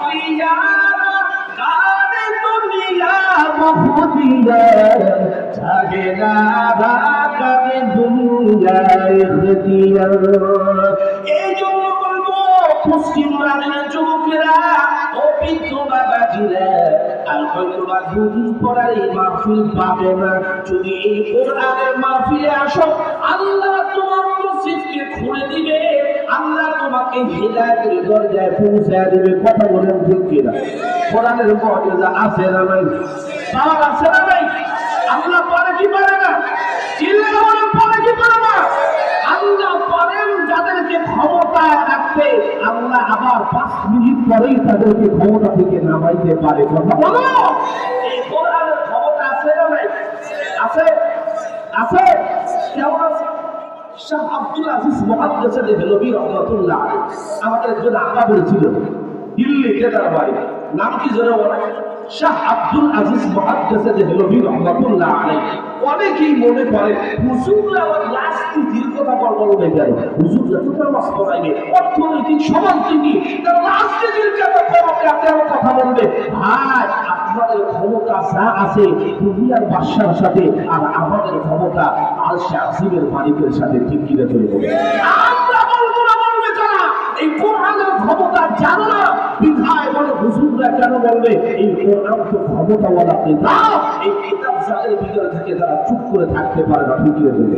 বালিয়ারা কারে দুনিয়া বহুদিয়া জাগে না কারে দুনিয়ায় দিয়া। এই জন্য বলবো মুসলিম রাজের যুবকেরা ও বৃদ্ধ বাবাজিরা, আর হয়তো বা দুদিন পরে এই মাহফিল পাবে না, যদি এই কোরআনের মাহফিলে আসো আল্লাহ তোমার নসিবকে খুলে দিবে, আল্লাহ তোমাকে হিদায়াতের দরজায় পৌঁছে দিবে। কথা বলেন ঠিক কিনা? কোরআনের মুআজিজা আছে না নাই? পাওয়ার আছে না নাই? আল্লাহ পারে কি পারে না? চিল্লায়ে বলেন পারে কি পারে না? আল্লাহ পারেন যাদেরকে ক্ষমতায় রাখতে, আল্লাহ আবার 5 মিনিট পরেই তাদেরকে ক্ষমতা থেকে নামাইতে পারে। কথা বলো, এই কোরআনের ক্ষমতা আছে না নাই? আছে আছে। কেমন আছে? শাহ আব্দুল আজিজ মুহাদ্দিস দেহলভী রাহমাতুল্লাহ আলাইহি আমাদের একজন আব্বা বলেছিল, দিল্লিতে তার বাড়ি, নাম কি জোরে বলেন? শাহ আব্দুল আজিজ মুহাদ্দিস দেহলভী রাহমাতুল্লাহ আলাইহি। অনেকেই মনে করে হুজুররা রাজনীতির কথা বলবে কেন? হুজুররা তো নামাজ পড়াইবে, অর্থনৈতিক সমাজনীতি, তারা রাজনীতির কথা বলবে। ভাই, আপনাদের ক্ষমতা যা আছে দুনিয়ার বাদশার সাথে, আর আমাদের ক্ষমতা আরশে আজিমের মালিকের সাথে। ঠিক কিনা চলবে? আমরা বলবো না, বলবে যারা এই কোরআনের ক্ষমতা জানো না, বিধায় বলে হুজুররা কেন বলবে? এই কোরআন তো ক্ষমতাওয়ালা কিতাব, এই কিতাব যাদের ভিতরে থেকে তারা চুপ করে থাকতে পারে না। ঠিক কিনা চলবে?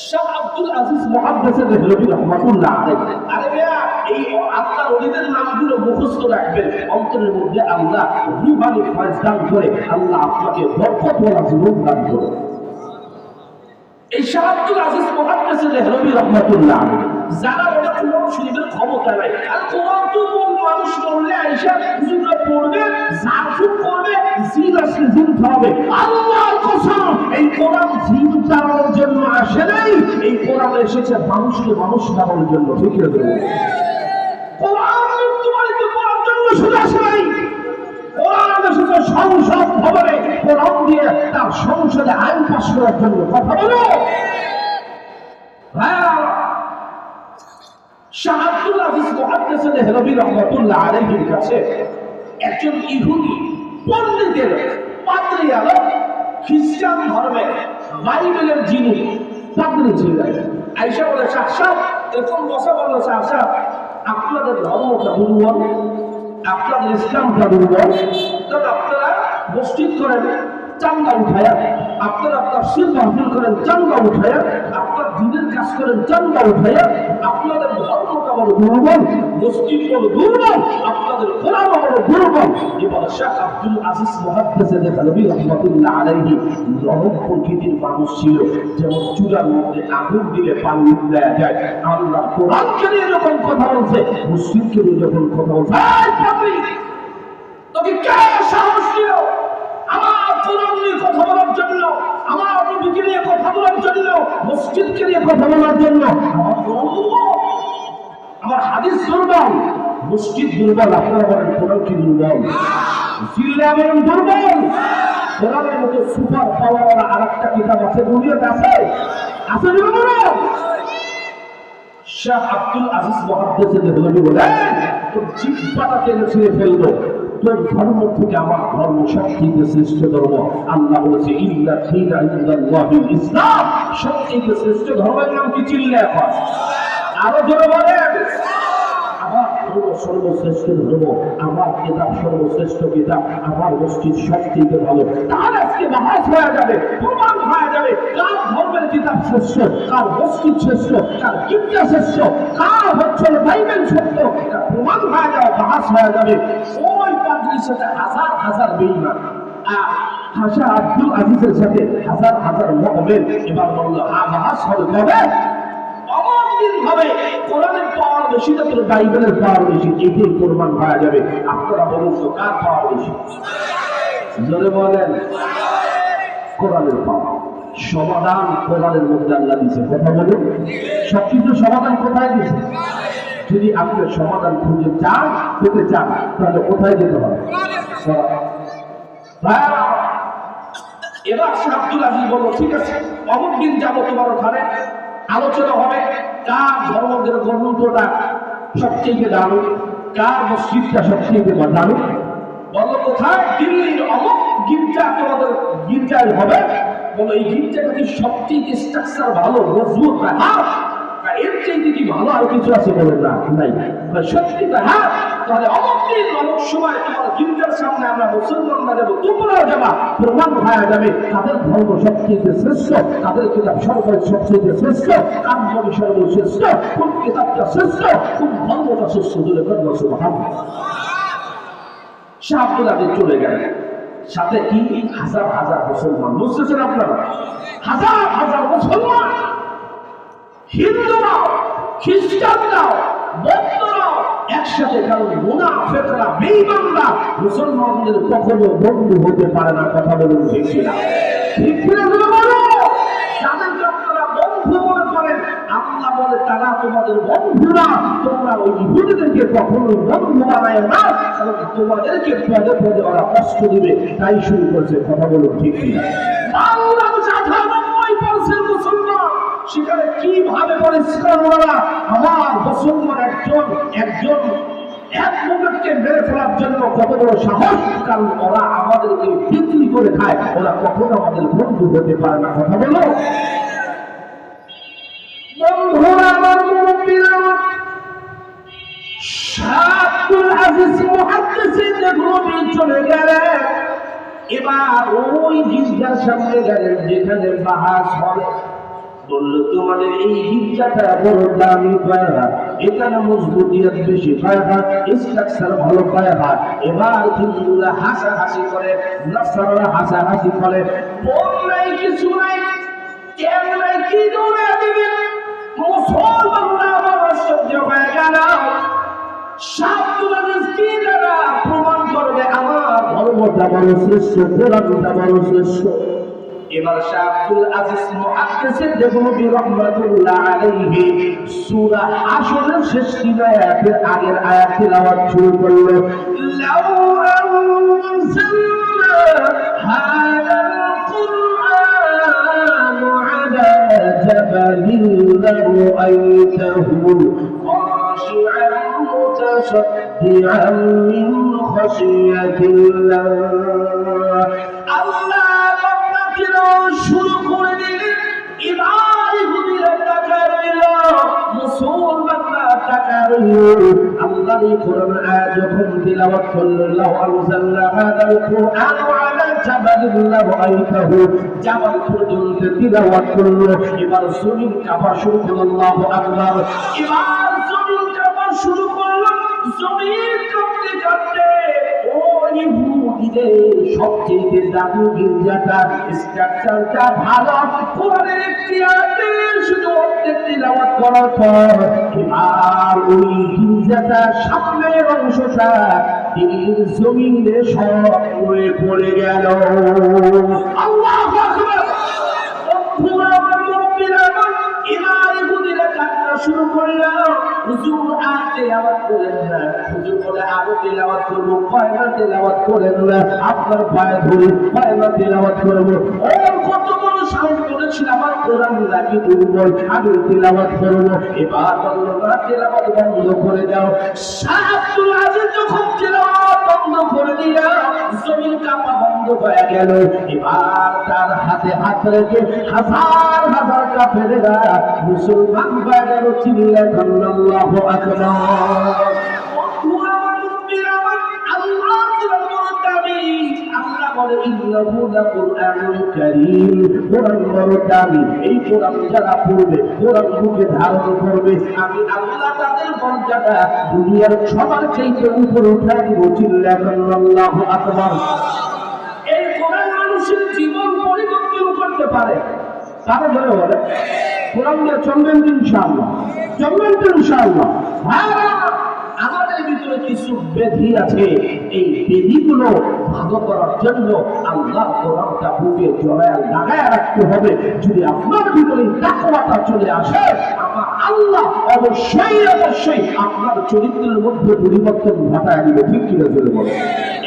শাহ আব্দুল আজিজ মুহাদ্দিস দেহলভী রাহমাতুল্লাহ আলাইহি। আরে ভাইয়া, এই আল্লাহর ওলিদের নামগুলো মুখস্থ রাখবেন, অন্তরের মধ্যে আল্লাহ রূহানি ফয়েজ দান করে, আল্লাহ আপনাকে বরকতওয়ালা জীবন দান করে। এই শাহ আব্দুল আজিজ মুহাদ্দিস দেহলভী রাহমাতুল্লাহ আলাইহি যারা বলে কোরআন শরীফের ক্ষমতা নাই, আর কোরআন তো মানুষ বললে আয়েশা হুজুররা পড়বে, জারফুক করবে, জিল আসলে জিল খাবে। আল্লাহর কসম, এই কোরআন জিল তাড়ানোর জন্য আসে নাই, এই কোরআন এসেছে মানুষকে মানুষ বানানোর জন্য। ঠিক আছে? কোরআন মৃত্যুবাহিত করার জন্য শুধু আসে নাই, কোরআন এসেছে সংসদ ভবনে কোরআন দিয়ে তার সংসদে আইন পাশ করার জন্য। কথা বলো। শাহ আব্দুল আজিজ মুহাদ্দিস দেহলভী রাহমাতুল্লাহ আলাইহির কাছে একজন ইহুদি পণ্ডিতের পাদ্রী আলেম, খ্রিস্টান ধর্মের বাইবেলের যিনি পাদ্রী ছিলেন, আয়েশা বলে, শাহ সাহেব এরকম কথা বললো, শাহ সাহেব আপনাদের ধর্মটা দুর্বল, আপনাদের ইসলামটা দুর্বল, তবে আপনারা মসজিদ করেন চান্দা উঠায়া, আপনারা তাফসীর মাহফিল করেন চান্দা উঠায়া, আপনার দ্বীনের কাজ করেন চান্দা উঠায়া, আপনাদের ধর্মটা বড় দুর্বল, মসজিদ বড় দুর্বল, আপনাদের কোরআন বড় দুর্বল। এবার শাহ আব্দুল আজিজ মুহাদ্দিস দেহলভী রাহমাতুল্লাহ আলাইহি নরম প্রকৃতির মানুষ ছিল, যেমন চুলার মধ্যে আগুন দিলে পানি উঠে যায়। আল্লাহ কোরআনকে নিয়ে যখন কথা বলছে, মুসলিমকে নিয়ে যখন কথা বলছে, তোকে কে সাহস দিল আমার কোরআন নিয়ে কথা বলার জন্য, আমার নবীকে নিয়ে কথা বলার জন্য, মসজিদকে নিয়ে কথা বলার জন্য? আমার কোরআন দুর্বল, আমার হাদিস দুর্বল, মসজিদ দুর্বল, আপনারা বলেন কোরআন কি দুর্বল? জিল্লা বলেন দুর্বল। কোরআনের মতো সুপার পাওয়ার আর একটা কিতাব আছে দুনিয়াতে? আছে? আছে দুর্বল। শাহ আব্দুল আজিজ মুহাদ্দিস দেহলভী বলেন, তোর জিহ্বাটা টেনে ছিঁড়ে ফেললো, তোর ধর্ম থেকে আমার ধর্ম সবথেকে শ্রেষ্ঠ ধর্ম। আল্লাহ বলেছে ইন্না দীনা ইনদাল্লাহিল ইসলাম, সবথেকে শ্রেষ্ঠ ধর্মের নাম কি? চিল্লা এখন আরো জোরে বলেন। আমার ধর্ম সর্বশ্রেষ্ঠ ধর্ম, আমার কিতাব সর্বশ্রেষ্ঠ কিতাব, আমার মসজিদ সবথেকে ভালো। তাহলে আজকে বাহাস হয়ে যাবে, প্রমাণ হয়ে যাবে কার ধর্মের কিতাব শ্রেষ্ঠ, কার মসজিদ শ্রেষ্ঠ, কার কিবলা শ্রেষ্ঠ, কার হচ্ছে বাইবেল শ্রেষ্ঠ। এটা প্রমাণ হয়ে যাবে, বাহাস হয়ে যাবে। ওই পাদ্রীর সাথে হাজার হাজার বেঈমান, শাহ আব্দুল আজিজের সাথে হাজার হাজার মুমিন। এবার বলল বাহাস হবে কবে? হবে কোরআনের পাওয়ার বেশি না তোর বাইবেলের পাওয়ার বেশি? এটাই প্রমাণ হয়ে যাবে। আপনারা বলুন তো কার পাওয়ার বেশি? জোরে বলেন। কোরআনের পাওয়ার। সমাধান কোরআনের মধ্যে আল্লাহ দিয়েছে। কথা বলুন, সবকিছু সমাধান কোথায় দিয়েছে? যদি আপনি সমাধান খুঁজে চান, পেতে চান, তাহলে কোথায় যেতে হবে? এবার শাহ আব্দুল আজিজ বলল, ঠিক আছে অমুক দিন যাবো তোমার ওখানে, আলোচনা হবে কার ধর্মের গ্রন্থটা সবচেয়ে দারুণ, কার মসজিদটা সবচেয়ে দামি? বলো কোথায়? দিল্লির অমুক গির্জা তোমাদের গির্জায় হবে। বলো এই গির্জাটা কি সবচেয়ে স্ট্রাকচার ভালো, মজবুত? হ্যাঁ। এর চাইতে কি ভালো আর কিছু আছে? বলেন না, নাই। সত্যি হ্যাঁ। তাহলে অমুক দিন অমুক সময় তোমার গির্জার সামনে আমরা মুসলমানরা যাবো, তোমরাও যাবা, প্রমাণ হয়ে যাবে তাদের ধর্ম সবচেয়ে শ্রেষ্ঠ, তাদের কিতাব সবচেয়ে শ্রেষ্ঠ, কাম্য সর্বশ্রেষ্ঠ, কোন কিতাবটা শ্রেষ্ঠ, কোন ধর্মটা শ্রেষ্ঠ। বলে করবো সুবহানাল্লাহ। শাহ আব্দুল আদিল চলে গেলেন, সাথে কি হাজার হাজার মুসলমান। বুঝতেছেন আপনারা? হাজার হাজার মুসলমান, হিন্দুরাও খ্রিস্টানরাও বৌদ্ধরাও একসাথে। কারণ মুনাফিকরা বেঈমানরা মুসলমানদের কখনো বন্ধু হতে পারে না। কথা বলুন ঠিক কিনা? ঠিক কিনা বলো? যাদেরকে আপনারা বন্ধু মনে করেন, আল্লাহ বলে তারা তোমাদের বন্ধু না। তোমরা ওই ইহুদিদেরকে কখনো বন্ধু বানায় না, কারণ তোমাদেরকে পদে পদে ওরা কষ্ট দিবে। তাই শুরু করছে। কথা বলুন ঠিক কিনা? বাংলাদেশ 98% মুসলমান, সেখানে কিভাবে পরিষ্কার ওরা আমার মুসলমান একজন এক মুখকে মেরে ফেলার জন্য কত বড় সাহস! কারণ ওরা আমাদেরকে বিক্রি করে খায়, ওরা কখনো আমাদের বন্ধু হতে পারে না। কথা বলো বন্ধুরা, আমার মুরব্বীরা, শাহ আব্দুল আজিজ মুহাদ্দিসিন নবী চলে গেলেন। এবার ওই গির্জার সামনে গেলেন যেখানে বাহাস হবে। বললো তোমাদের এই গির্জাটা বড় দামি পায়রা, এখানে মজবুতিয়ত বেশি পায়রা, স্ট্রাকচার ভালো পায়রা। এবার হিন্দুরা হাসাহাসি করে, নাসারারা হাসাহাসি করে। বল নাই, কিছু নাই, কেন নাই, কি দৌড়ে দিবেন? মুসলমানরা আবার আশ্চর্য হয়ে গেল। প্রমাণ করবে আমার ধর্মটা বড় শ্রেষ্ঠ, কোরআনটা বড় শ্রেষ্ঠ। এবার শাহ আব্দুল আজিজ মুহাদ্দিসিন নবী রাহমাতুল্লাহ আলাইহি সূরা হাশরের শেষ তিন আয়াতের আগের আয়াত তিলাওয়াত শুরু করলো। লাউ আনজালনা হাযাল কুরআন আলা জাবালিন লারাআইতাহু খাশি'আন মুতাসাদ্দিআন মিন খাশিয়াতিল্লাহ। আল্লাহ শুরু করে দিলেন। এবার ইহুদিরা তাকায় রইল, মুসলমানরা তাকায় রইল। আল্লাহর এই কোরআন আয়াত যখন তিলাওয়াত করলেন, লাউ আনজালনা হাযাল কুরআন আলা জাবালিন লারাআইতাহু, জাবাল পর্যন্ত তিলাওয়াত করলো। এবার জমিন কাঁপা শুরু করলো। আল্লাহু আকবার। এবার জমিন কাঁপা শুরু করলো। জমিন কাঁপতে কাঁপতে সবচেয়ে দামি গির্জাটা, স্ট্রাকচারটা ভালো, কোরআনের একটি আয়াতের শুধু অর্ধেক তিলাওয়াত করার পর এবার ওই গির্জাটা সামনের অংশটা দিল্লির জমিনে সব উড়ে পড়ে গেল। আল্লাহু আকবার। শুরু করলাম। হুজুর আর তেলাওয়াত করেন না, হুজুর বলে আরো তেলাওয়াত করব, কয়না তেলাওয়াত করেন না, আপনার পায়ে ধরে কয়না তেলাওয়াত করব। ওর কত বড় সাহস করেছিল, আমার কোরআন লাগি দুর্বল, আমি তেলাওয়াত করব। এবার বলল না, তেলাওয়াত বন্ধ করে দাও। শাহ আব্দুল আজিজ যখন তেলাওয়াত বন্ধ করে দিল, জমিন কাঁপা বন্ধ হয়ে গেল। এবার তার হাতে হাত রেখে হাজার হাজার কাফেরেরা মুসলমান হয়ে গেল। চিল্লায় আল্লাহু আকবার। আল্লাহ বলে ইন্নাহু লাকুরআনুল কারীম, কোরআন বড় দামি। এই কোরআন যারা পড়বে, কোরআন বুকে ধারণ করবে, আমি আল্লাহ তাদের মর্যাদা দুনিয়ার সবার চাইতে উপরে উঠায় দিব। চিল্লায় আল্লাহু আকবার। এই কোরআন মানুষের জীবন পরিবর্তন করতে পারে। তারা ধরে বলে কোরআন দিয়ে চলবেন তো ইনশাআল্লাহ, চলবেন তো ইনশাআল্লাহ। আমাদের ভিতরে কিছু ব্যাধি আছে, এই ব্যাধিগুলো ভালো করার জন্য আল্লাহ কোরআনটা বুকে জড়ায় লাগায় রাখতে হবে। যদি আপনার ভিতরে তাকওয়াটা চলে আসে, আমার আল্লাহ অবশ্যই অবশ্যই আপনার চরিত্রের মধ্যে পরিবর্তন ঘটায় দিবে। ঠিক কিনা চলে বলে?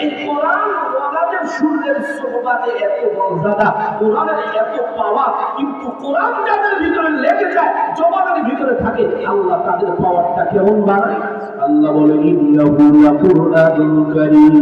এই কোরআন ওয়ালাদের রাসূলের সুহবাতে এত মর্যাদা, কোরআনের এত পাওয়ার, কিন্তু কোরআন যাদের ভিতরে লেগে যায়, জবানের ভিতরে থাকে, আল্লাহ তাদের পাওয়ারটা কেমন বানায়? আল্লাহ বলে ইন্নাহু লাকুরআনুন কারীম।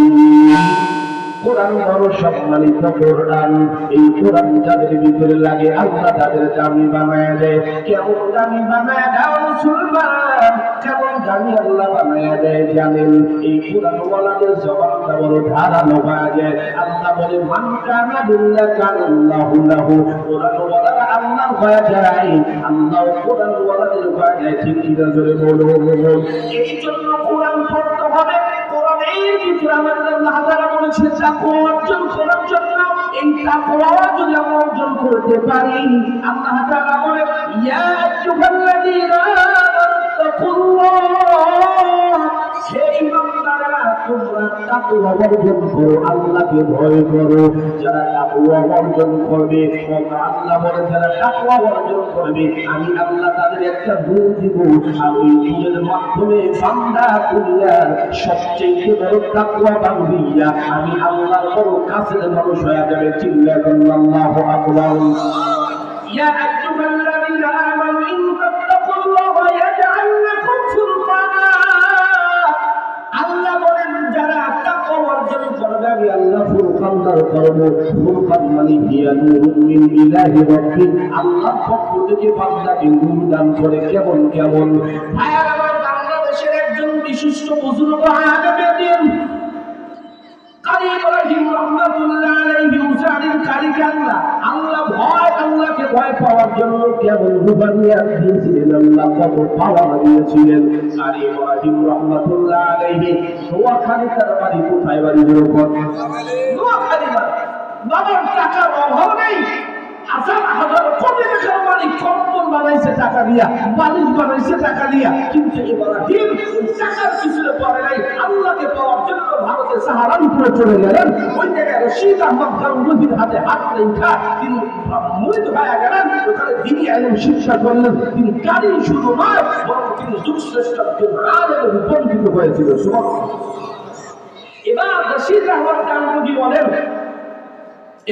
কোরআন বড় সম্মানিত কোরআন। এই কোরআন যাদের ভিতরে লাগে আল্লাহ তাদের দামি বানায় দেয়। কেমন দামি বানায় দেয় মুসলমান, কেমন দামি আল্লাহ বানায় দেয় জানেন? এই কোরআন ওয়ালাদের জবানটা বড় ধারালো হয়ে যায়। আল্লাহ বলে মান কানা বিল্লাহ কানাল্লাহু লাহু। কোরআন ওয়ালারা আল্লাহর হয়ে যায়, আল্লাহ কোরআন ওয়ালাদের হয়ে যায়। ঠিক কি না জোরে বলুন? এই জন্য কোরআন পড়তে হবে। কোরআনের ভিতরে আমাদের আল্লাহ তাআলা বলেছেন তাকওয়া অর্জন করার জন্য। এই তাকওয়া যদি আমরা অর্জন করতে পারি, আল্লাহ তাআলা বলে ইয়া আইয়ুহাল্লাযীনা তাকুল্লাহ, হে ঈমানদাররা তোমরা তাকওয়া অর্জন করো, আল্লাহকে ভয় করো। যারা তাকওয়া অর্জন করবে, আল্লাহ বলে যারা তাকওয়া অর্জন করবে আমি আল্লাহ তাদের একটা গুণ দিব। আর ওই গুণের মাধ্যমে বান্দা দুনিয়ার সবচেয়ে বড় তাকওয়াবান হইয়া আমি আল্লাহর বড় কাছের মানুষ হয়ে যাবে। চিল্লায়া আল্লাহু আকবার। ইয়া আইয়ুহাল্লাযীনা আমানু ইন তাত্তাকুল্লাহা ইয়াজআল লাকুম ফুরকানা। আল্লাহ বলেন যারা তাকওয়া অর্জন করবে আমি আল্লাহ ফুরকান দান করব। ফুরকান মানে হিয়া নূরুন মিন ইলাহি রাব্বিক, আল্লাহর পক্ষ থেকে বান্দাকে নূর দান করে। কেমন কেমন ভাইরা আমার, বাংলাদেশের একজন বিশিষ্ট বুজুর্গ আলেমে দ্বীন কারি ইব্রাহিম রাহমাতুল্লাহ আলাইহি উসারির কারি কাল্লা, আল্লাহ ভয়, আল্লাহকে ভয় পাওয়ার জন্য কেবল রুবানিয়াত দিয়েছিলেন, আল্লাহ কত পাওয়ার দিয়েছিলেন। কারি ইব্রাহিম রাহমাতুল্লাহ আলাইহি নোয়াখালী তার বাড়ি। কোথায় বাড়ি? নোয়াখালী বাড়ি। বাবার টাকার অভাব নেই, হাজার হাজার কোটি টাকার মালিক। কম্বল বানাইছে টাকা দিয়া, বালিশ বানাইছে টাকা দিয়া, কিন্তু ইব্রাহিম ওই টাকার পিছনে পড়ে নাই। আল্লাহকে পাওয়ার জন্য ভারতে সাহারানপুরে চলে গেলেন। ওই জায়গায় রশিদ আহমদ গাঙ্গুহির হাতে হাত রেখা তিনি মুরিদ হয়ে গেলেন। ওখানে দিনী ইলম শিক্ষা করলেন। তিনি কারি শুধু নয়, বরং তিনি যুগশ্রেষ্ঠ একজন আলেমে রূপান্তরিত হয়েছিল। এবার রশিদ আহমদ গাঙ্গুহি বলেন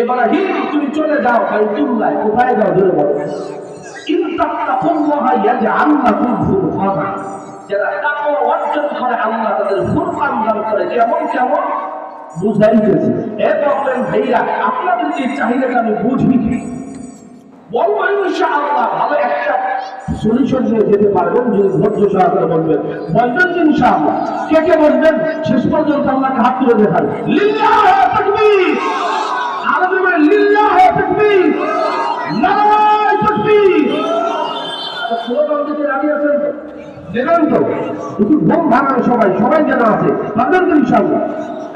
ইব্রাহিম তুমি চলে যাও বাইতুল্লাহ। কোথায় যাও? জোরে বলো। ইন তাত্তাকুল্লাহা ইয়াজআল লাকুম ফুরকানা। যারা তাকওয়া অর্জন করে আল্লাহ তাদের ফুরকান দান করে। কেমন কেমন বুঝাইতেছি। বলবেন ভাইরা আপনাদের যে চাহিদাটা আমি বুঝি, বলবো ইনশাআল্লাহ ভালো একটা সলিউশন নিয়ে যেতে পারবেন যদি ধৈর্য সহকারে বলবেন। বলবেন ইনশাআল্লাহ। কে কে বলবেন? শেষ পর্যন্ত আল্লাহকে হাত তুলে দেখান। লিল্লাহি তাকবীর। আরবি বলে লিল্লাহি তাকবীর, নারায়ে তাকবীর। স্লোগান দিতে রাজি আছেন তো? দেবেন তো? একটু ঘুম ভাঙানো সবাই, সবাই যেন আছে। পারবেন তো ইনশাআল্লাহ?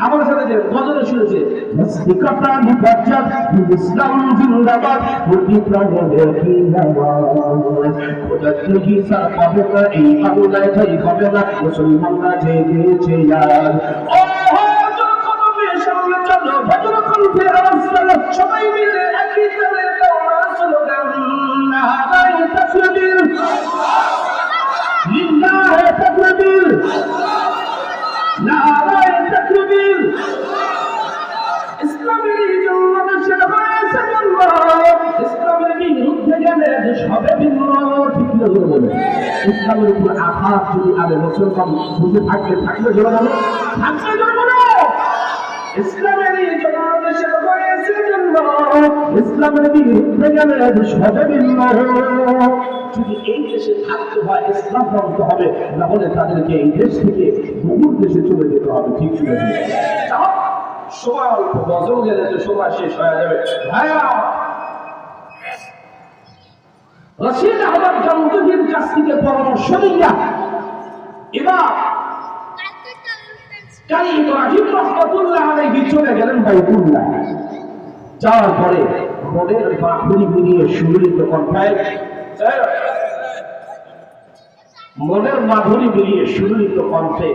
আমার সাথে যে গজলে শুনেছে মুসলিকাতা নিবাজাত ইসলাম জিন্দাবাদ, মুক্তি প্রাণে দেখি নামাজ। খোদা থেকে সার পাবে না, এই বাংলায় ঠাই হবে না, মুসলমানরা জেগেছে আর। ও সবাই মিলে একই তালে স্লোগান নারায়ে তাকবীর, লিল্লাহি তাকবীর, নারায়ে তাকবীর। ইসলামের জন্য দেশের হয়েছে জন্ম, ইসলামের বিরুদ্ধে গেলে দেশ হবে ভিন্ন। ঠিক না জোরে বলে? ইসলামের উপর আঘাত যদি আগে মুসলমান বুঝে থাকবে, থাকবে জোরে বলো, থাকবে জোরে বলো। ইসলামের জন্য দেশের হয়েছে জন্ম, ইসলামের বিরুদ্ধে গেলে দেশ হবে ভিন্ন। যদি এই দেশে থাকতে হয় ইসলাম মানতে হবে, না হলে তাদেরকে এই দেশ থেকে বহু দেশে চলে যেতে হবে। ঠিক ছিল? সময় অল্প, গজল গেলে তো সময় শেষ হয়ে যাবে। ভাইয়া রশিদ আহমদ গাঙ্গুহির কাছ থেকে পরামর্শ নিয়া এবার কারি ইব্রাহিম রাহমাতুল্লাহ আলাইহি চলে গেলেন বাইতুল্লাহ। যাওয়ার পরে মনের মাধুরী মিলিয়ে সুললিত কণ্ঠায়, মনের মাধুরী মিলিয়ে সুললিত কণ্ঠে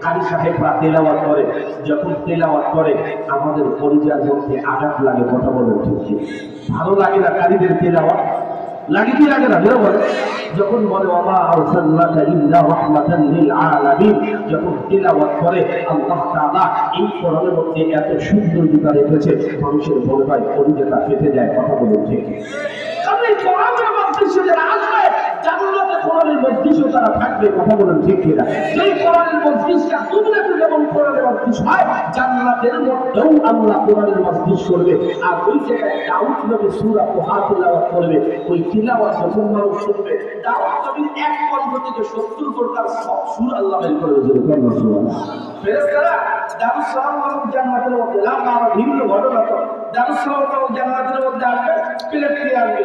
কারি সাহেবরা তেলাওয়াত করে। যখন তেলাওয়াত করে আমাদের পরিচয়ের মধ্যে আঘাত লাগে। কথা বলেন ঠিক? ভালো লাগে না কারিদের তেলাওয়াত? লাগে কি লাগে না বেরো বলে যখন বলে ওয়া আরসালনাকা ইল্লা রাহমাতান লিল আলামিন, যখন তিলাওয়াত করে আল্লাহ তাআলা এই কোরআনের মধ্যে এত সুন্দর বিতা রেখেছে, মানুষের মনে হয় কলিজাটা ফেটে যায়। কথা বলুন ঠিক? কারণ এই কোরআনের মজলিসে যারা আসবে জান্নাতে কোরআনের মজলিসে তারা থাকবে। কথা বলুন ঠিক কিনা? যেই কোরআনের মজলিসটা দুনিয়াতে যেমন কোরআনের মজলিস হয়, জান্নাতের মধ্যেও আল্লাহ কোরআনের মজলিস করবে। আর ওই জায়গায় দাউদ নবী সূরা তোহা তিলাওয়াত করবে। ওই তিলাওয়াত যখন মানুষ শুনবে, দাউদ নবীর এক কণ্ঠ থেকে 70 প্রকার সব সূরা আল্লাহ বের করে দিয়েছে। সুবহানাল্লাহ। ফেরেশতারা দাউদ সালাম জান্নাতের মধ্যে আমরা ভিন্ন ঘটনা তো দাউদ সালাম জান্নাতের মধ্যে আসবে, প্লেট নিয়ে আসবে,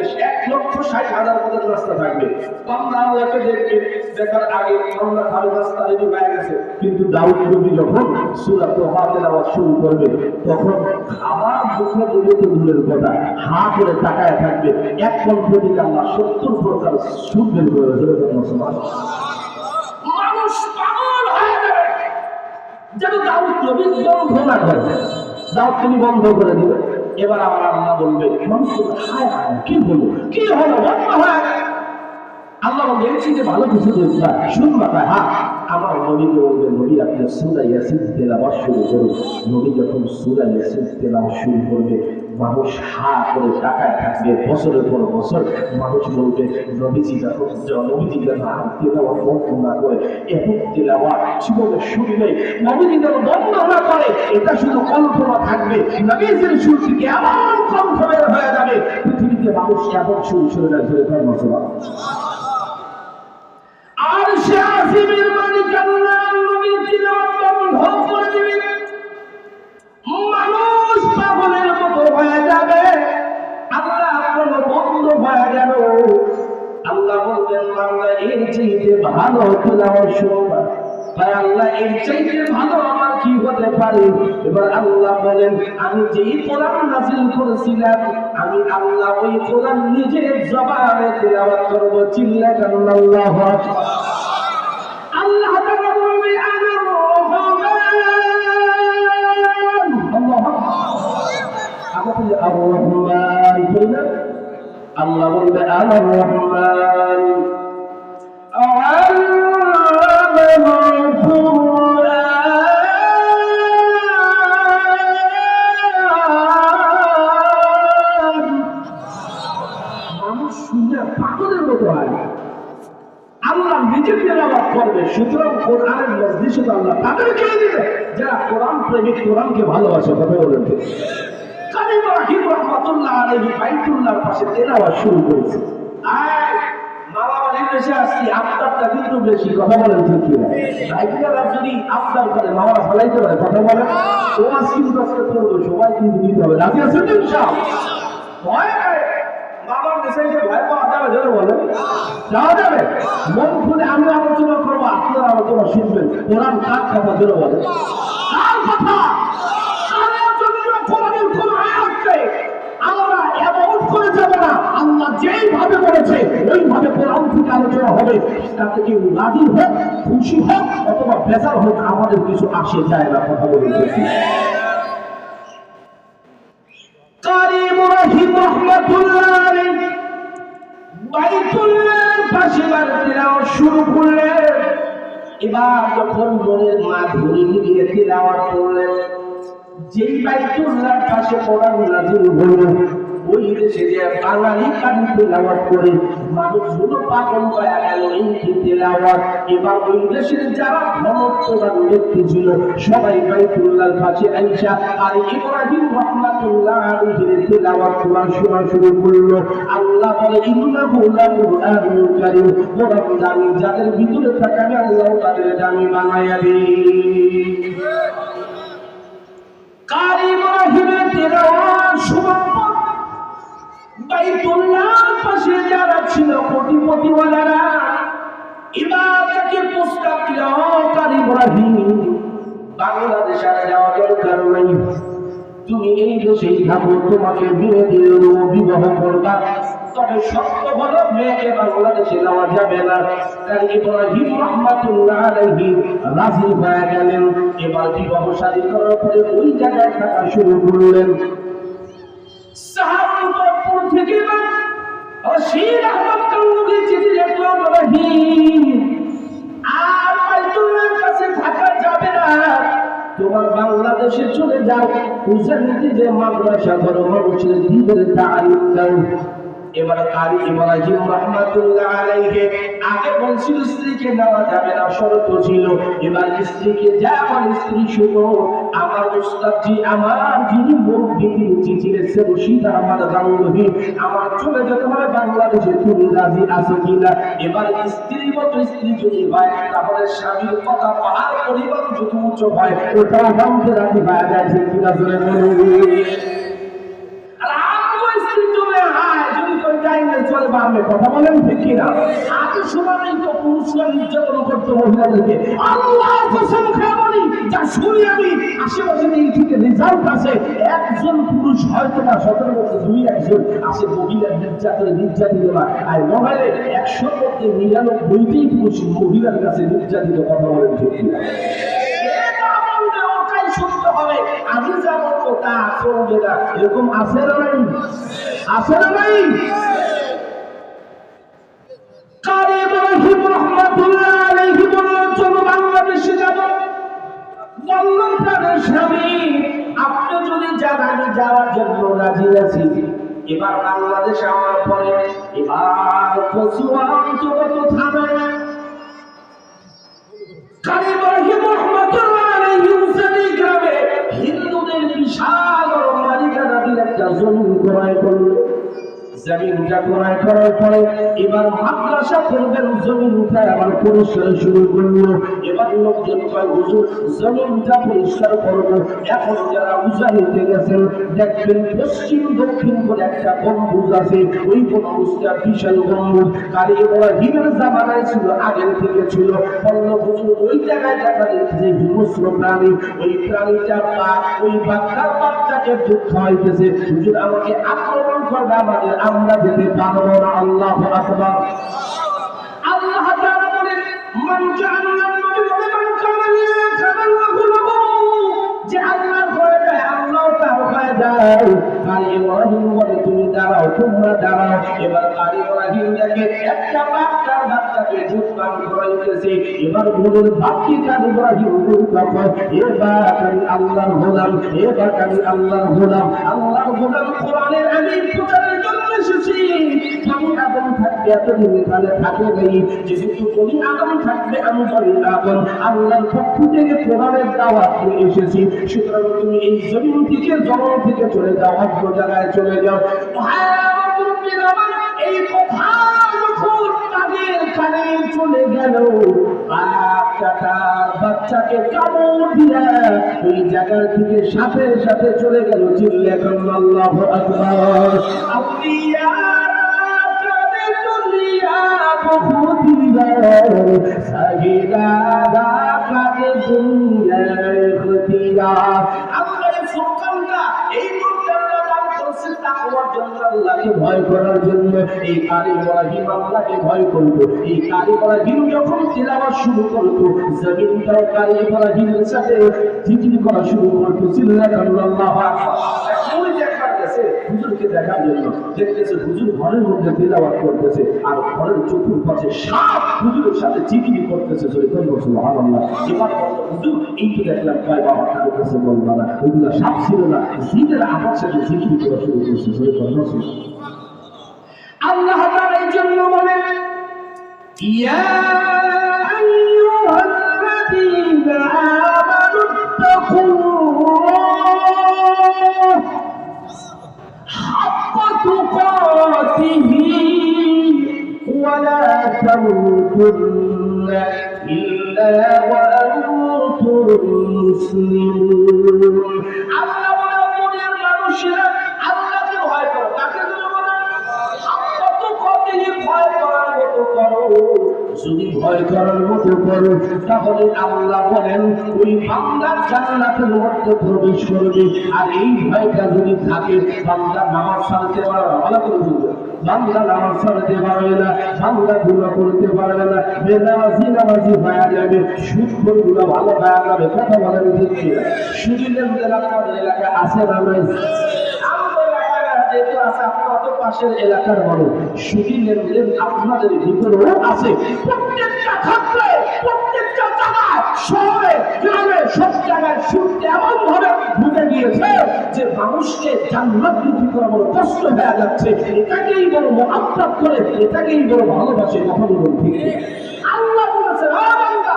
1,60,000 পদের রাস্তা থাকবে। বান্দা আল্লাহকে দেখবে, দেখার আগে বান্দা খালি রাস্তা রেডি হয়ে গেছে, কিন্তু দাউদ নবী যখন সূরা তোহা তেলাওয়াত শুরু করবে তখন আবার মুখে দিলে তো দূরের কথা, হা করে তাকায় থাকবে। এক কণ্ঠ থেকে আল্লাহ 70 প্রকার সুর বের করে দিয়েছে। মানুষ পাগল হয়ে যাবে যেন দাউদ নবী বন্ধ না করে। দাউদ নবী বন্ধ করে দিবে। এবার আমার আল্লাহ বলবে, মানুষ হায় হায় কি হলো, কি হলো, বন্ধ হয়ে গেল। আল্লাহ বলছি যে ভালো কিছু দেখবা শুনবা। হ্যাঁ, আমার নবীকে বলবে, নবী আপনি সূরা ইয়াসিন তেলাওয়াত শুরু করুন। নবী যখন সূরা ইয়াসিন তেলাওয়াত শুরু করবে, মানুষ হা করে তাকায় থাকবে। বছরের পর বছর মানুষ বলবে, নবীজি যখন তেলাওয়াত বন্ধ না করে, এখন তেলাওয়াত জীবনে শুনবে, নবীজি যেন বন্ধ না করে, এটা শুধু কল্পনা থাকবে। নবীজির সুর থেকে এমন কণ্ঠ বের হয়ে যাবে, পৃথিবীতে মানুষ এমন সুর শুনে না ধরে কর্ম। আর সে আসিমের মালিক আল্লাহ নবীর তিলাওয়াত বন্ধ করে দিবে, মানুষ পাগলের মতো হয়ে যাবে। আল্লাহ বলল বন্ধ হয়ে গেল। আল্লাহ বলবেন, বান্দা এর চাইতে ভালো তিলাওয়াত শুনবা। তাই আল্লাহ এর চাইতে ভালো আমার কি হতে পারে? এবার আল্লাহ বলেন, আমি যেই কোরআন নাযিল করেছিলাম, আমি আল্লাহ ওই কোরআন নিজের জবানে তিলাওয়াত করব। চিল্লায় আল্লাহু আকবার। আল্লাহ তাআলা বলবে, আনা রহমান। আল্লাহু আকবার। আর-রহমান। আল্লাহ বলবে, আনা রহমান। পাগলের মতো হয়। আল্লাহ নিজে তেলাওয়াত করবে। সুতরাং কোরআনের মজলিসে আল্লাহ তাদেরকে দিবে যারা কোরআন প্রেমিক, কোরআনকে ভালোবাসে। কথা বলেন ঠিক? কাজী ইব্রাহিম রাহমাতুল্লাহ আলাইহি বাইতুল্লাহর পাশে তেলাওয়াত শুরু করেছে। আর মালামালি দেশে আসছি, আফতারটা কিন্তু বেশি। কথা বলেন ঠিক কি না? বাইতুল্লাহ যদি আফতার করে মাওয়া ফলাইতে পারে, কথা বলেন, ওয়াজ কিন্তু আজকে করবো, সবাই কিন্তু দিতে হবে। রাজি আছেন তো ইনশাআল্লাহ? বাবার দেশে এসে ভয় পাওয়া যাবে? যেন বলেন যাওয়া যাবে। মন খুলে আমি আলোচনা করবো, আপনারা আলোচনা শুনবেন। কোরআন কার কথা? যেন বলেন কার কথা? আমরা এমন করে যাব না, আল্লাহ যেইভাবে বলেছে ওইভাবে কোরআন থেকে আলোচনা হবে। তাতে কেউ রাজি হোক, খুশি হোক অথবা বেজার হোক, আমাদের কিছু আসে যায় না। কথা বলে কারী ইব্রাহিম রাহমাতুল্লাহ আলাইহি বাইতুল্লাহর পাশে তিলাওয়াত শুরু করলেন। এবার যখন মনের মাধুরী নিয়ে তিলাওয়াত করলেন, যেই বাইতুল্লাহর পাশে কোরআন নাযিল হলো, ওই দেশে যে বাঙালি কারি তেলাওয়াত করে মানুষগুলো পাগল হয়ে গেল এই তেলাওয়াত। এবার ওই দেশের যারা ধনত্ববান ব্যক্তি ছিল সবাই বাইতুল্লাহর পাশে আইসা আর ইব্রাহিম রাহমাতুল্লাহ আলাইহির তেলাওয়াত কোরআন শোনা শুরু করলো। আল্লাহ বলে, ইন্নাহু লাকুরআনুল কারীম। কোরআন দামি, যাদের ভিতরে থাকবে আল্লাহ তাদের দামি বানায়া দিই। কারী ইব্রাহিমের তেলাওয়াত শোনার পর বাইতুল্লাহর পাশে যারা ছিল কোটিপতিওয়ালারা এবার তাকে প্রস্তাব দিল, কারী ইব্রাহিম বাংলাদেশ আর যাওয়া দরকার নাই, তুমি এই দেশেই থাকো, তোমাকে বিয়ে দিয়ে দেবো, বিবাহ করবা। তবে সত্য হলো মেয়েকে বাংলাদেশে নেওয়া যাবে না। কারী ইব্রাহিম রাহমাতুল্লাহ আলাইহি রাজি হয়ে গেলেন। এবার বিবাহ শাদী করার পরে ওই জায়গায় থাকা শুরু করলেন। সাহাবাপুর থেকে বশির আহমদ কামরুগী চিঠি লিখলো, রহিম আর বাইতুল্লাহর কাছে থাকা যাবে না, তোমার বাংলাদেশে চলে যাও, উজানিতে যে মাদ্রাসা করো, মানুষের দিনের তালিম দাও। এবার কারি ইব্রাহিম রাহমাতুল্লাহ আলাইহি আগে বলছিল স্ত্রীকে নেওয়া যাবে না, শর্ত ছিল। এবার স্ত্রীকে যা বলে, স্ত্রী শুনো, আমার উস্তাদজি, আমার যিনি মুরব্বি, তিনি চিঠি লিখছে, রশিদ আহমদ গাঙ্গুহি, আমার চলে যেতে হবে বাংলাদেশে, তুমি রাজি আছো কিনা? এবার স্ত্রী মতো স্ত্রী যদি হয়, তাহলে স্বামীর কথা পাহাড় পরিবার যদি উচ্চ হয়, ওটা ভাঙতে রাজি হয়ে যায়, ঠিক কিনা? জোরে বলুন। কথা বলেন ঠিক কিনা? আগে সমানেই তো পুরুষরা নির্যাতন করতো মহিলাদেরকে। আল্লাহর কসম খেয়ে বলি, যা শুনি আমি আশেপাশে এই থেকে রেজাল্ট আছে, একজন পুরুষ হয়তো না 17 বছর 2-1 আছে মহিলা নির্যাতিত না, আর মোবাইলে 100 মধ্যে 99টি পুরুষ মহিলার কাছে নির্যাতিত। কথা বলেন ঠিক কিনা? আমি যা বলবো তা চলবে না, এরকম আছে না নাই? আছে না নাই? কারি ইব্রাহিম রাহমাতুল্লাহ আলাইহি বললেন, চলো বাংলাদেশে যাব। বললাম, তাদের স্বামী, আপনি যদি যান, আমি যাওয়ার জন্য রাজি আছি। এবার বাংলাদেশে আমার পরে এবার কচুয়া অন্তর্গত থানায় কারি ইব্রাহিম রাহমাতুল্লাহ আলাইহি উসানি গ্রামে হিন্দুদের বিশাল মালিকানা দিয়ে একটা জমি ক্রয় করলো। জমিনটা ক্রয় করার পরে এবার মাদ্রাসা করবেন, জমিন উঠায় আবার পরিষ্কার শুরু করলো। এবার লোকজন কয়, হুজুর জমিনটা পরিষ্কার করবো। এখন যারা উজানিতে গেছেন, দেখবেন পশ্চিম দক্ষিণ করে একটা গম্বুজ আছে, ওই গম্বুজটা বিশাল গম্বুজ, কারি ইব্রাহিমের জামানায় ছিল, আগের থেকে ছিল। বলল, হুজুর ওই জায়গায় দেখা দেখছে হিংস্র প্রাণী, ওই প্রাণীটা বাঘ, ওই বাঘটার বাচ্চাকে দুধ খাওয়াইতেছে। হুজুর আমাকে আক্রমণ করবে, আমাদের আমরা যেতে পারবো না। আল্লাহু আকবার। আল্লাহ তাআলা বলেন, মান জাআল্লাহু মান কামালিয়া কামাল্লাহু লাহু, যে আল্লাহর ভয় দেয়, আল্লাহ তার ভয় দেয়। কারি ইব্রাহিম বলে, তুমি দাঁড়াও, তোমরা দাঁড়াও। এবার কারি ইব্রাহিম দেখে একটা বাচ্চার বাচ্চাকে দুধ পান করাইতেছে। এবার বলেন, বাকি কারি ইব্রাহিম কয়, এ বাক আমি আল্লাহর গোলাম, এ বাক আমি আল্লাহর গোলাম, আল্লাহর গোলাম। কোরআনের আমি প্রচারের জন্য এসেছি। বনি আদম থাকবে, এতদিন এখানে থাকে নাই, যেহেতু বনি আদম থাকবে, আমি বনি আদম আল্লাহর পক্ষ থেকে কোরআনের দাওয়াত নিয়ে এসেছি। সুতরাং তুমি এই জমিন থেকে, জমিন থেকে চলে যাও, অন্য জায়গায় চলে যাও। এই কথা যখন তাদের কানে চলে গেল, বাচ্চাকে কামড় দিয়া ওই জায়গার থেকে সাথে সাথে চলে গেল। চিল্লে এখন আল্লাহু আকবার। আউলিয়া কাদের দুনিয়া বহুদিয়া, সাহিদারা কাদের দুনিয়া খুদিয়া। আল্লাহর ফুরকানটা এই মুদ্রাটা দান করছে তাকওয়ার জন্য, আল্লাহকে ভয় করার জন্য। এই কারি ইব্রাহিম আল্লাহকে ভয় করতো। এই কারি ইব্রাহিম যখন তিলাওয়াত শুরু করতো, জমিনটাও কারি ইব্রাহিমের সাথে জিকির করা শুরু করতো। চিল্লায় আল্লাহু আকবার। ওই দেখার গেছে হুজুরকে দেখার জন্য, দেখতেছে হুজুর ঘরের মধ্যে তিলাওয়াত করতেছে, আর ঘরের চতুর্পাশে সাপ হুজুরের সাথে জিকির করতেছে। সুবহানাল্লাহ। এবার বলল, হুজুর এই তো দেখলাম। কয়, বাবা কারো কাছে বলবা না, ওগুলা সাপ ছিল না, জিনের আমার সাথে জিকির করা শুরু করছে। আল্লাহ তাআলা এই জন্য বলেন, ইয়া আইয়ুহাল্লাযীনা আমানু তাকুল্লাহ হাক্কা তুকাতিহি ওয়া লা তামুতুন্না ইল্লা ওয়া আনতুম মুসলিমুন। আল্লাহ বলে, দুনিয়ার মানুষেরা আল্লাহকে ভয় করো। কাকে বলে? হাক্কা তুকাতিহি, ভয় করার মতো করো। যদি ভয় করার মতো করো, তাহলে আল্লাহ বলেন ওই বান্দা জান্নাতের মধ্যে প্রবেশ করবে। আর এই ভয়টা যদি থাকে, বান্দা নামাজ ছাড়তে পারবে না। ভালো করে বুঝবে, বান্দা নামাজ ছাড়তে পারবে না, বান্দা গুনাহ করতে পারবে না, বেনামাজি হয়ে যাবে, সুদখোর গুলো ভালো হয়ে যাবে। কথা বলেন ঠিক কিনা? সুদী লেনদেন আপনাদের এলাকায় আছে না নাই? আমাদের এলাকায় যেহেতু আছে, আপনারা তো পাশের এলাকার মানুষ সুদী লেনদেন আপনাদের ভিতরেও আছে। প্রত্যেকটা ক্ষেত্রে, প্রত্যেকটা জায়গায়, শহরে, গ্রামে, সব জায়গায় সুদ এমন ভাবে ঢুকে গিয়েছে যে মানুষকে জান্নাতমুখী করা বড় কষ্ট হয়ে যাচ্ছে। এটাকেই বড় মহাত্মাত করে, এটাকেই বড় ভালোবাসে। কথা বলুন ঠিক? আল্লাহ বলেছেন, বান্দা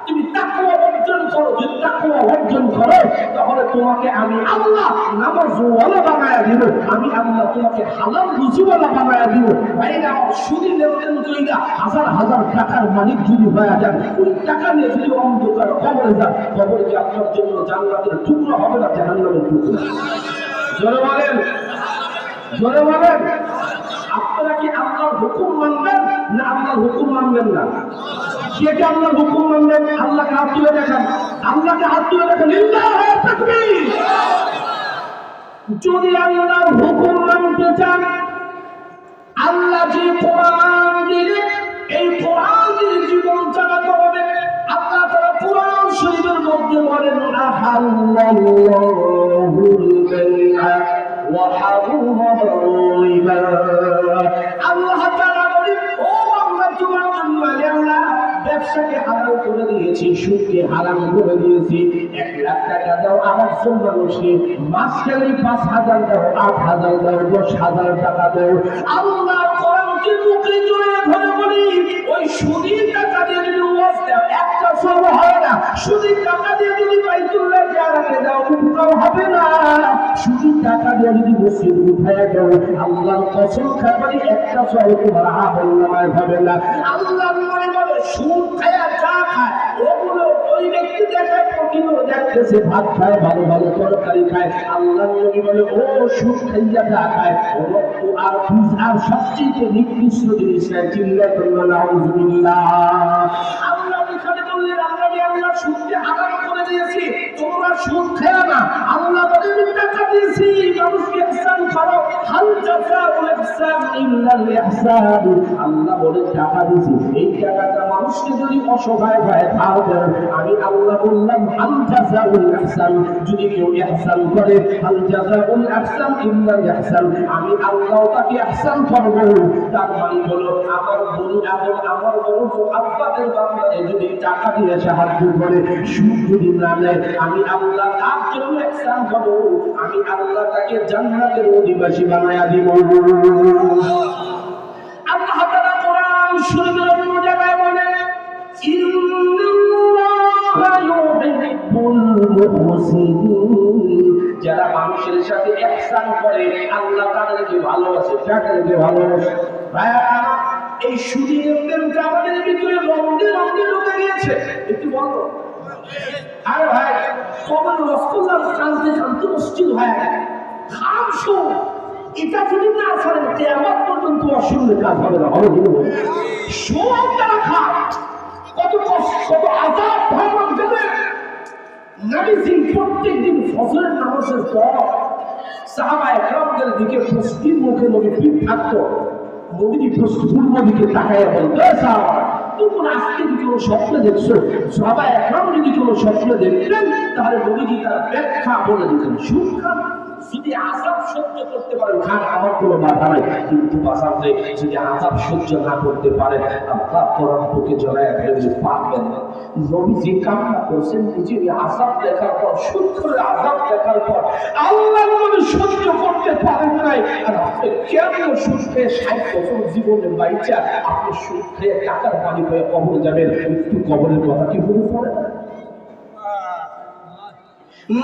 তুমি তাকওয়া অর্জন করো, যদি তাকওয়া অর্জন করো তাহলে তোমাকে আমি আল্লাহ নামাজওয়ালা বানায়া দিব, আমি আল্লাহ তোমাকে হালাল রুজিওয়ালা বানায়া দিব। ভাইরা, সুদী লেনদেন কইরা হাজার হাজার টাকার মালিক যদি হয়ে যান, ওই টাকা নিয়ে যদি অন্ধকার কবরে যান, কবরে কি আপনার জন্য জান্নাতের টুকরো হবে না জাহান্নামের টুকরো? জোরে বলেন, জোরে বলেন। আপনারা কি আল্লাহর হুকুম মানবেন না আল্লাহর হুকুম মানবেন না? কে কে আল্লাহর হুকুম মানবেন? আল্লাহকে হাত তুলে দেখান, আল্লাহকে হাত তুলে দেখান। লিল্লাহি তাকবীর। যদি আল্লাহর হুকুম মানতে চান, আল্লাহ যে কোরআন দিলেন, এই কোরআন দিয়ে জীবন চালাতে হবে। আল্লাহ তাআলা কোরআন শরীফের মধ্যে বলেন, আহাল্লাল্লাহুল বাই'a ওয়া হারামার রিবা। আল্লাহ তাআলা বলেন, ও বান্দা, তোমার জন্য আমি আল্লাহ ব্যবসাকে হারাম করে দিয়েছি, সুদকে হারাম করে দিয়েছি। 1 লাখ টাকা দাও আরেকজন মানুষকে, মাসখানে 5,000 দাও, 8,000 দাও, 10,000 টাকা দাও। আল্লাহ কোরআনকে মুখে জোরে ধরে বলি, ওই সুদের টাকা দিয়ে যদি ওয়াজ দাও একটা সওয়াব হয় না। সুদের টাকা দিয়ে যদি বাইতুল্লাহ জিয়ারতে দাও উপকার হবে না। সুদের টাকা দিয়ে যদি মসজিদ উঠায়া দাও, আল্লাহর কসম খাবারই একটা সওয়াব তোমার আমলনামায় হবে না। আল্লাহ বলে সুদ খায়া যা খায় ওগুলো ওই ব্যক্তি দেখায় প্রকৃত দেখতেছে ভাত খায়, ভালো ভালো তরকারি খায়। আল্লাহ নবী বলে, ও সুদ খাইয়া যা খায় ও রক্ত আর বীজ আর সবচেয়ে নিকৃষ্ট জিনিস নাই। চিল্লাতুল্লাহ নাউযুবিল্লাহ। আল্লাহ এখানে বললেন, আল্লাহ সুদকে হারাম করে দিয়েছি, তোমরা সুদ খেও না। আল্লাহ বলে, টাকা দিয়েছি মানুষকে ইহসান করো, হাল জাযাউল ইহসান ইল্লাল ইহসান। আল্লাহ বলে, টাকা দিয়েছি, এই টাকাটা মানুষকে যদি অসহায় হয় তাও দেন। আমি আল্লাহ বললাম, হাল জাযাউল ইহসান, যদি কেউ ইহসান করে, হাল জাযাউল ইহসান ইল্লাল ইহসান, আমি আল্লাহ তাকে ইহসান করব। তার মানে হলো, আমার বনি আদম, আমার বড় আব্বাদের বান্দারে যদি টাকা দিয়ে সাহায্য করে, সুদ যদি না নেয়, আমি আল্লাহ তার জন্য ইহসান করব, আমি আল্লাহ তাকে জান্নাতের অধিবাসী বানায়া দিব। আল্লাহ তাআলা কোরআন শরীফের অন্য জায়গায় বলেন, ইন্নাল্লাহা ইউহিব্বুল মুহসিনিন। যারা মানুষের সাথে ইহসান করে আল্লাহ তাদেরকে ভালোবাসে, তাদেরকে ভালোবাসে। ভাইয়া, এই সুদী লেনদেনটা আমাদের ভিতরে রঙে রঙে ঢুকে গিয়েছে। একটু বলো, আরে ভাই, কবর রক্তজাল কাঁদতে কাঁদতে মসজিদ হয়ে গেছে। খাম সুদ, এটা যদি না ছাড়েন কিয়ামত পর্যন্ত অসুবিধা কাজ হবে না। হবে কিন্তু সুদ যারা খায়, কত কষ্ট, কত আযাব ভয়ানক দেবে। নবীজি প্রত্যেকদিন ফজরের নামাজের পর সাহাবায়ে কেরামদের দিকে পশ্চিম মুখে নবী পিঠ থাকতো। নবীজি পূর্ব দিকে তাকাইয়া বলতো, সাহাবা, তোমরা আজকে যদি কোনো স্বপ্ন দেখছো, সাহাবায়ে কেরাম যদি কোনো স্বপ্ন দেখতেন তাহলে নবীজি তার ব্যাখ্যা বলে দিতেন। সুদ খান, যদি আযাব সহ্য করতে পারেন খান, আমার কোনো বাধা নাই। কিন্তু বাঁচাতে যদি আযাব সহ্য না করতে পারেন, আল্লাহ কোরআন বুকে জড়াইয়া ফেলতে পারবেন না। নবীজি কান্না করছেন, নিজের আযাব দেখার পর, সুদ করে আযাব দেখার পর আল্লাহ নবী সহ্য করতে পারেন নাই। আর আপনি কেমন সুদ খেয়ে 60 বছর জীবনে বাইচা আপনি সুদ খেয়ে টাকার মালিক হয়ে কবর যাবেন? একটু কবরের কথা কি মনে পড়ে না?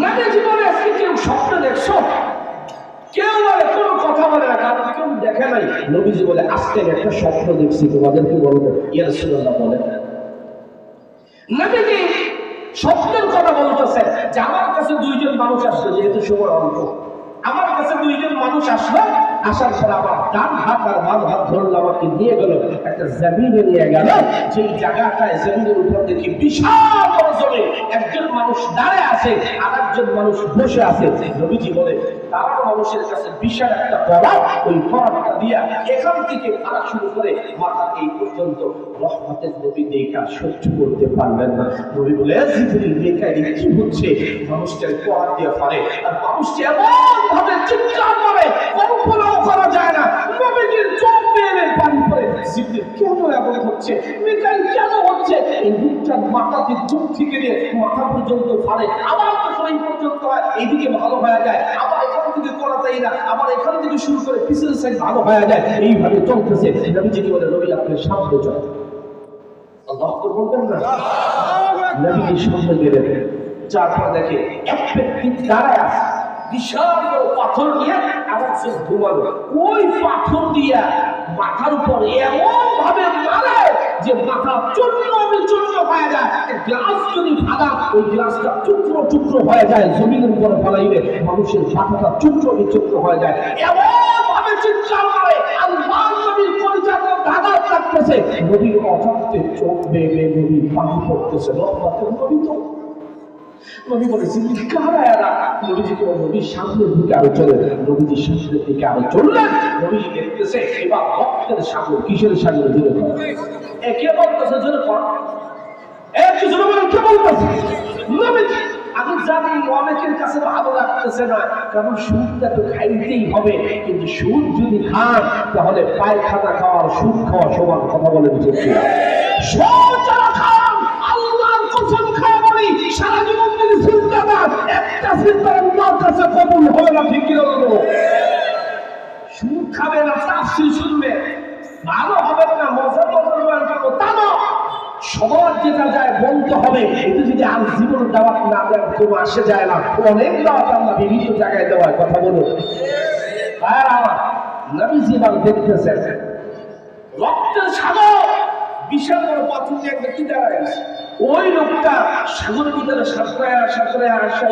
মানে জীবনে আজকে কেউ স্বপ্ন দেখছো, কেউ বলে কোনো কথা বলে না, কারণ কেউ দেখে নাই। নবীজি বলে, আজকে একটা স্বপ্ন দেখছি, তোমাদেরকে বলবো। ইয়া রাসূলুল্লাহ বলেন, নবীজি স্বপ্নের কথা বলতেছে যে আমার কাছে 2 জন মানুষ আসলো, যেহেতু সময় অল্প, আমার কাছে 2 জন মানুষ আসলো। আসার পর আমার ডান হাত আর বাম হাত ধরল, আমাকে নিয়ে গেল একটা জমিনে নিয়ে গেল। যেই জায়গাটায় জমিনের উপর দেখি বিশাল বড় জমি, একজন মানুষ দাঁড়ায় আছে আর একজন মানুষ বসে আছে। নবীজি বলে, তারা মানুষের কাছে বিশাল একটা পরাত, ওই পরাতটা দিয়া এখান থেকে ফাড়া শুরু করে মাথা এই পর্যন্ত রহমতের নবী দেখা সহ্য করতে পারবেন না। নবী বলে, জিবরিল মিকাইল কি হচ্ছে? মানুষটার পরাত দিয়ে ফাড়ে আর মানুষটি এমন ভাবে চিৎকার করে কল্পনাও করা যায় না। জিবরিল কেন এমন হচ্ছে, মিকাইল কেন হচ্ছে? এই লোকটার মাথাতে চুপ থেকে নিয়ে মাথা পর্যন্ত ফাড়ে, আবার তো শরীর পর্যন্ত হয়, এইদিকে ভালো হয়ে যায়, আবার এখান থেকে করা যায় না, আবার এখান থেকে শুরু করে পিছনের সাইড ভালো হয়ে যায়, এইভাবে চলতেছে। নবীজিকে বলে, নবী আপনি সামনে চলেন। আল্লাহ তো বলবেন না, নবীজি সামনে গেলেন, যারপর দেখে এক ব্যক্তি দাঁড়ায় আছে, বিশাল বড় পাথর নিয়ে আমার সে ঘুমালো, ওই পাথর দিয়া মাথার উপর এমন ভাবে মারে যে মাথা চূর্ণ বিচূর্ণ হয়ে যায়। গ্লাস যদি ভাঙা, ওই গ্লাসটা টুকরো টুকরো হয়ে যায়, জমিনের উপরে ফেলাইলে মানুষের মাথাটা চূর্ণ বিচূর্ণ হয়ে যায়। এমন ভাবে চিৎকার করে আল্লাহ নবীর পরিচালনা আঘাত লাগতেছে, নবীর অজান্তে চোখ বেয়ে নবী পানি পড়তেছে। রহমতের নবী তো নবী বলে, জিবরিল কারা এরা? নবীজিকে নবীর সামনের দিকে আরো চলে, নবীজির সামনের দিকে আরো চললেন। নবীজি দেখতেছে এবার রক্তের সাগর, কিসের সাগর? জোরে কর, কে বলতেছে? জোরে কর, একটু জোরে বলেন, কে বলতেছে? নবীজি। আমি জানি অনেকের কাছে ভালো লাগতেছে না, কারণ সুদটা তো খাইতেই হবে, কিন্তু সুদ যদি খান তাহলে পায়খানা খাওয়ার সুদ খাওয়া সমান। কথা বলেন ঠিক কিনা? সুদ যারা খান, আল্লাহর কসম খায় বলি, সারা জীবন যদি চিন্তা দেন, একটা চিন্তা আল্লাহর কাছে কবুল হবে না। ঠিক কিনা বলবো? সুদ খাবে না, তাফসীর শুনবে, ভালো হবে না, মজা মজার করবো, তা না। সমাজ যেটা যায় বলতে হবে, এটা যদি আর জীবন দাওয়াত না দেন কোনো আসে যায় না। অনেক দাওয়াত আল্লাহ বিভিন্ন জায়গায় দেওয়ার কথা বলুন। আর আমার নবীজি এবার দেখতেছেন রক্তের সাগর, বিশাল বড় পাথর নিয়ে এক ব্যক্তি দাঁড়ায় আছে। ওই লোকটা সাগরের ভিতরে সাঁতরায়া সাঁতরায়া আসা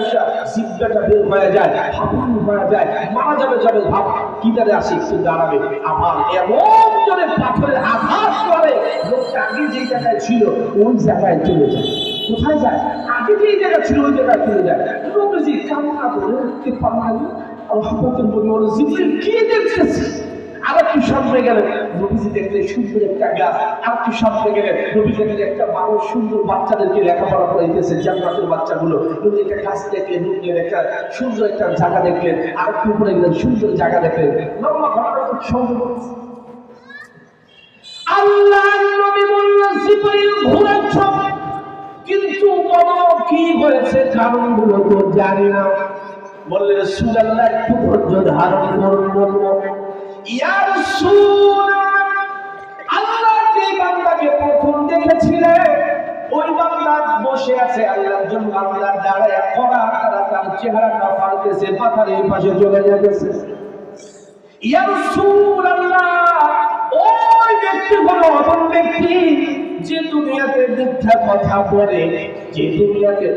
জিব্বাটা বের হয়ে যায়, হাঁপান হয়ে যায়, মারা যাবে ভাব কিনারে আসে, একটু দাঁড়াবে, আবার এমন জোরে পাথরের আঘাত করে লোকটা আগে যে জায়গায় ছিল ওই জায়গায় চলে যায়। কোথায় যায়? আগে যে জায়গা ছিল ওই জায়গায় চলে যায়। নবীজি কান্না করে উঠতে পারলেন। রহমতের নবী বলে, জিবরিল কি দেখতেছে? আর একটু সামনে গেলেন, নবীজি দেখলেন সুন্দর একটা গাছ। আর একটু সামনে গেলেন, নবী দেখলেন একটা মানুষ সুন্দর বাচ্চাদেরকে লেখাপড়া করাইতেছে, জান্নাতের বাচ্চাগুলো। নবী একটা গাছ দেখলেন, নবী একটা সুন্দর একটা জায়গা দেখলেন। আর একটু উপরে গেলেন, সুন্দর জায়গা দেখলেন। নবী ঘটনা খুব সুন্দর। আল্লাহ নবী বললেন, জিবরিল ঘুরাচ্ছ, কিন্তু বলো কি হয়েছে, কারণগুলো তো জানি না। বললেন, রাসূলুল্লাহ একটু ধৈর্য ধারণ করুন। বলবো, ইয়া রাসূলুল্লাহ, আল্লাহ যে বান্দাকে প্রথম দেখেছিলেন ওই বান্দা বসে আছে, আল্লাহ একজন বান্দা দাঁড়ায় কড়া তারা তার চেহারাটা ফাড়তেছে, মাথার এই পাশে চলে যাচ্ছে। ইয়া রাসূলুল্লাহ, ওই ব্যক্তি হলো এমন ব্যক্তি যে দুনিয়াতে মিথ্যা কথা বলে, যে দুনিয়াতে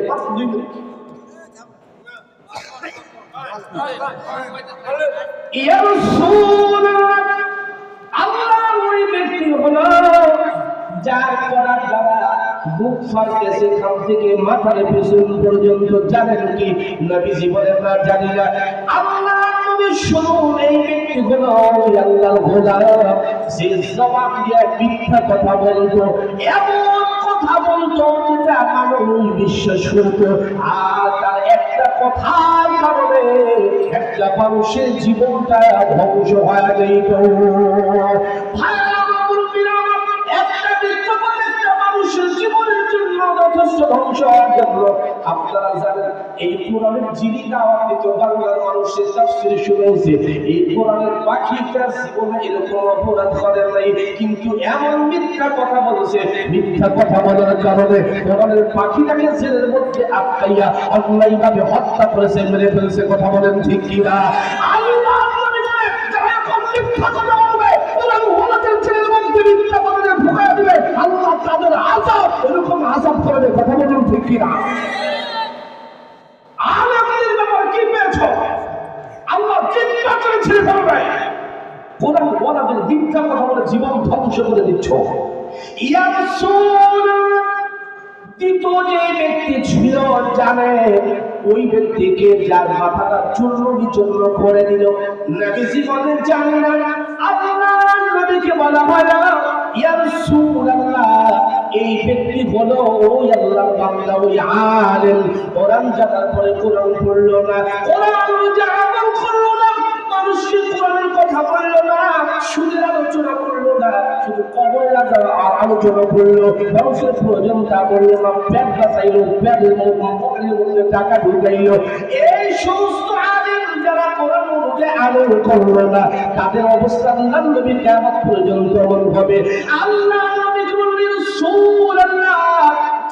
ইয়া রাসূলুল্লাহ, আল্লাহ ওই ব্যক্তি হলো যার করার দ্বারা বুক ফাটতেছে খাম থেকে মাথার পেছন পর্যন্ত। জানেন কি? নবীজি বলেন, না জানি না। আল্লাহ নবী শুনুন, এই ব্যক্তি হলো আল্লাহর গোলাম, যে জবান দিয়ে মিথ্যা কথা বলতো, এমন কথা বলতো যেটা মানুষ বিশ্বাস করতো, আর তার একটা কথার কারণে একটা মানুষের জীবনটা ধ্বংস হয়ে যেত। জীবনের জন্য যথেষ্ট ধ্বংস হওয়ার জন্য। আপনারা জানেন এই কোরআনের যিনি দাওয়াত দিত, বাংলার মানুষের তাফসীর শুনেছে, এই কোরআনের পাখিটা জীবনে এরকম অপরাধ করে নাই, কিন্তু এমন মিথ্যা কথা বলেছে, মিথ্যা কথা বলার কারণে কোরআনের পাখিটাকে জেলের মধ্যে আটকাইয়া অন্যায়ভাবে হত্যা করেছে, মেরে ফেলেছে। কথা বলেন ঠিক কিনা? আল্লাহ নবী বলে, যারা মিথ্যা কথা বলবে, তারা ওনাদের জেলের মধ্যে মিথ্যা কথা ঢুকাইয়া দিবে, আল্লাহ তাদের আযাব এরকম আযাব করবে। কথা বলুন ঠিক কিনা? আলেমদের ব্যাপারে কি পেয়েছো? আল্লাহ চিন্তা করে ছেড়ে ফেলবে। কোরআন ওনাদের মিথ্যা কথা বলে জীবন ধ্বংস করে দিচ্ছ। ইয়া রাসূলুল্লাহ, দ্বিতীয় যে ব্যক্তি ছিল জানে ওই ব্যক্তিকে যার মাথাটা চূর্ণ বিচূর্ণ করে দিল, নবীজি বলেন জানি না। আল্লাহ নবীকে বলা হয় না, ইয়া রাসূলুল্লাহ, এই ব্যক্তি হলো ওই আল্লাহর বান্দা, ওই আলেম, কোরআন জানার পরে কোরআন পড়লো না, কোরআন জানার করলো না, মানুষ মানুষের কোরআনের কথা বললো না, সুদের আলোচনা করলো না, শুধু কবরের আলোচনা করলো, মানুষের প্রয়োজনটা বললো না, ব্যাগ বাঁচাইলো, ব্যাগের মধ্যে টাকা ঢুকাইলো। এই সমস্ত আলেম যারা কোরআন অনুযায়ী আমল করলো না, তাদের অবস্থা আল্লাহর নবী কিয়ামত পর্যন্ত এমন হবে। আল্লাহ নবী বললেন সুবহানাল্লাহ,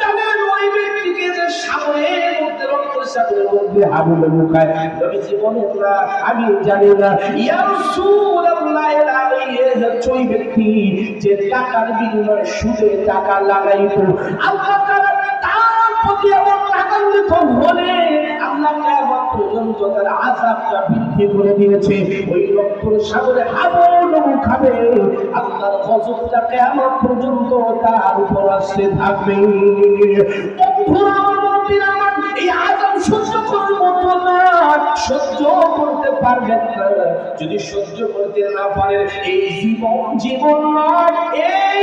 জানেন ওই ব্যক্তিকে যে সাগরের মধ্যে রক্তের সাগরের মধ্যে হাবুল লুকায়, নবীজি বলেন না আমি জানি না। ইয়া রাসূলুল্লাহ, এর আগে ওই ব্যক্তি যে টাকার বিনিময়ে সুদে টাকা লাগাইতো, আল্লাহ তাআলা তার প্রতি এমন রাগান্বিত হলে আল্লাহ কিয়ামত পর্যন্ত তার আযাবটা বৃদ্ধি করে দিয়েছে। ওই রক্তের সাগরে হাবুল লুকাবে, আল্লাহর গজবটা কিয়ামত পর্যন্ত তার উপর আসতে থাকবে। বন্ধুরা আমার, মুমিনা আমার, এই আযাব সহ্য করার মতো না, সহ্য করতে পারবেন না। যদি সহ্য করতে না পারেন, এই জীবন নয়, এই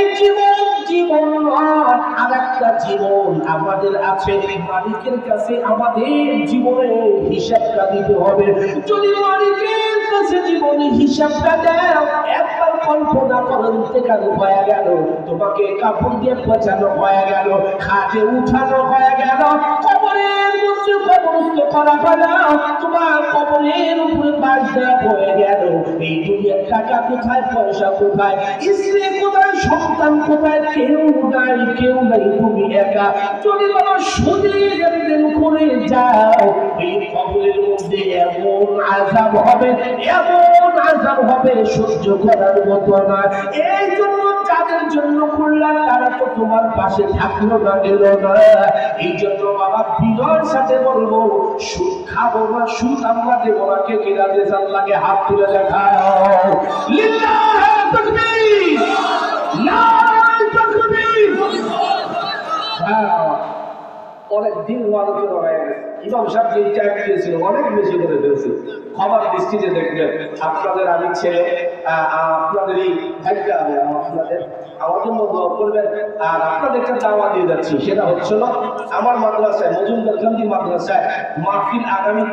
জীবন নয়, আর একটা জীবন আমাদের আছে। মালিকের কাছে আমাদের জীবনের হিসাবটা দিতে হবে। যদি মালিকের কাছে জীবনের হিসাবটা দেও, একবার কল্পনা করো, ইন্তেকাল হয়ে গেল, তোমাকে কাপড় দিয়ে পচানো হয়ে গেল, খাটে উঠানো হয়ে গেল, কবরের মধ্যে কবরস্থ করা হলো, তোমার কবরের উপরে বাস দেওয়া হয়ে গেল। এই দুনিয়ার টাকা কোথায়, পয়সা কোথায়, স্ত্রী কোথায়, সন্তান কোথায়, কেউ নাই, তুমি একা। যদি বলো সুদে লেনদেন করে যাও, এই কবরের মধ্যে এমন আযাব হবে সহ্য করার মতো না। এই জন্য যাদের জন্য করলাম তারা তো তোমার পাশে থাকলো না, গেল না। এই জন্য বাবা বিনয়ের সাথে বলবো, সুদ খাবো না, সুদ আমরা দেবো না। কে কে রাজি আল্লাহকে হাত তুলে দেখাও। লিল্লাহি তাকবীর, নারায়ে তাকবীর। অনেক দিন আলোচনা হয়ে গেছে, ইমাম সাহেব যে টাইম দিয়েছিল অনেক বেশি করে ফেলছে। ক্ষমার দৃষ্টিতে দেখবেন, আপনাদের আমি ছেলে, আপনাদের এই ভাগ্য আপনাদের আমার জন্য দোয়া করবেন। আর আপনাদের একটা দাওয়া দিয়ে যাচ্ছি, সেটা হচ্ছিল আমার মাদ্রাসায়, মজুমদার গান্ধী মাদ্রাসায় মাহফিল আগামী